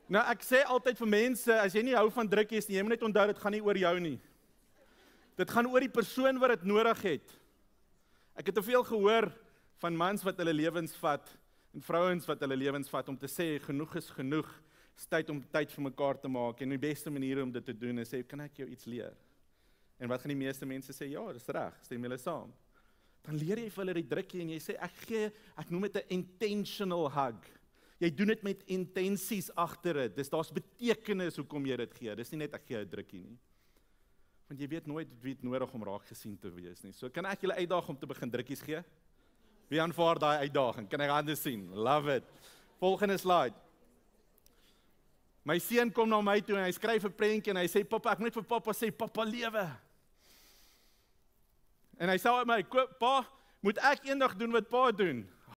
Nou, ek sê altyd vir mense, as jy nie hou van drukkies nie, jy moet net onthou, dit gaan nie oor jou nie. Dit gaan oor die persoon wat dit nodig het. Ek het te veel gehoor van mans wat hulle lewens vat, en vrouens wat hulle lewens vat, om te sê, genoeg is genoeg, is tyd om tyd vir mekaar te maak, en die beste manier om dit te doen, is sê, kan ek jou iets leer? En wat gaan die meeste mense sê, ja, dis reg, stem julle saam. Dan leer jy vir hulle die drukkie, en jy sê, ek noem dit 'n intentional hug. Jy doen dit met intensies agter dit, dis daar's betekenis hoekom jy dit gee, dis nie net ek gee 'n drukkie nie. Want jy weet nooit wie het nodig om raak gesien te wees nie. So kan ek julle uitdaag om te begin drukkies gee? Wie aanvaar daai uitdaging? Kan ek hande sien? Love it. Volgende slide. My seun kom na my toe en hy skryf 'n prentjie en hy sê, "Pappa, ek moet vir pappa sê, pappa lewe." En hy sê my, "Pa, moet ek eendag doen wat pa doen?"